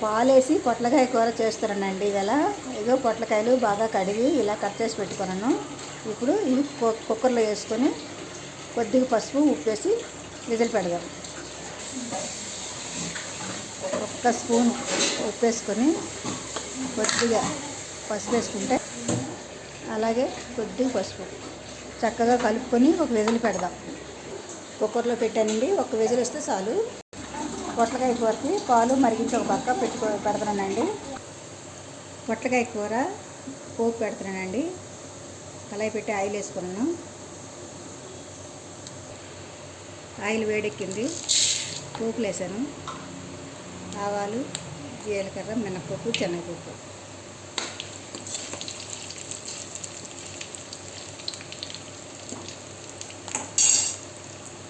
పాలేసి పొట్లకాయ కూర చేస్తున్నానండి ఇవాళ. ఏదో పొట్లకాయలు బాగా కడిగి ఇలా కట్ చేసి పెట్టుకున్నాను. ఇప్పుడు ఇవి కుక్కర్లో వేసుకొని కొద్దిగా పసుపు ఉప్పేసి విజిల్ పెడదాం. ఒక్క స్పూన్ ఉప్పు వేసుకొని కొద్దిగా పసుపు వేసుకుంటే, అలాగే కొద్దిగా పసుపు చక్కగా కలుపుకొని ఒక విజిల్ పెడదాం. కుక్కర్లో పెట్టానండి, ఒక విజిల్ వస్తే చాలు. పొట్లకాయ కూరకి పాలు మరిగించి ఒక పక్క పెడుతున్నానండి. పొట్లకాయ కూర పోపు పెడుతున్నానండి. కళాయి పెట్టి ఆయిల్ వేసుకున్నాను. ఆయిల్ వేడెక్కింది, పోపులు వేసాను. ఆవాలు, జీలకర్ర, మినపప్పు, శనగపప్పు.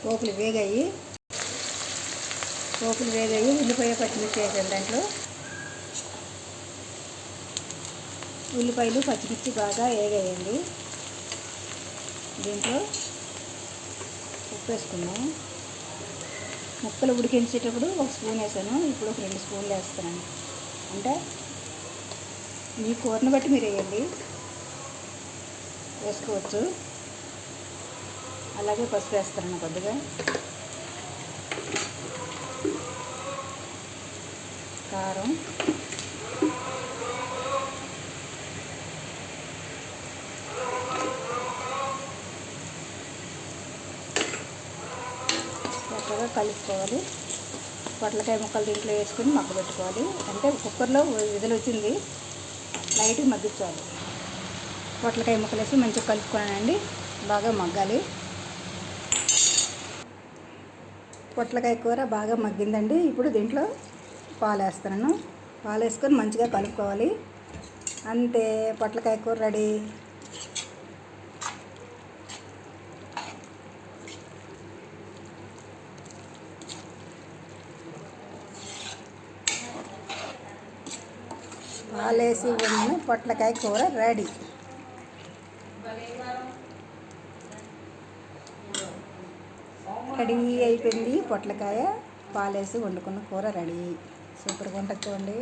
పోపులు వేగాయి. ఉల్లిపాయ పచ్చిమిర్చి వేసాను. దాంట్లో ఉల్లిపాయలు పచ్చిమిర్చి బాగా వేగాయండి. దీంట్లో ఉప్పు వేసుకున్నాం. ముక్కలు ఉడికించేటప్పుడు ఒక స్పూన్ వేసాను, ఇప్పుడు ఒక 2 స్పూన్లు వేస్తున్నాను. అంటే మీ కూరను బట్టి మీరు వేసుకోవచ్చు. అలాగే పసుపు వేస్తాను కొద్దిగా, కారం, చక్కగా కలుపుకోవాలి. పొట్లకాయ ముక్కలు దీంట్లో వేసుకొని మగ్గబెట్టుకోవాలి. అంటే కుక్కర్లో విజిల్ వచ్చింది, లైట్గా మగ్గించాలి. పొట్లకాయ ముక్కలు వేసి మంచిగా కలుపుకోనండి, బాగా మగ్గాలి. పొట్లకాయ కూర బాగా మగ్గిందండి. ఇప్పుడు దీంట్లో పాలు వేస్తున్నాను. పాలు వేసుకొని మంచిగా కలుపుకోవాలి. అంతే, పొట్లకాయ కూర రెడీ. పాలేసి ఉన్న పొట్లకాయ కూర రెడీ. రెడీ అయిపోయింది. పొట్లకాయ పాలేసి వండుకున్న కూర రెడీ. సూపర్గా ఉంటుంది చూడండి.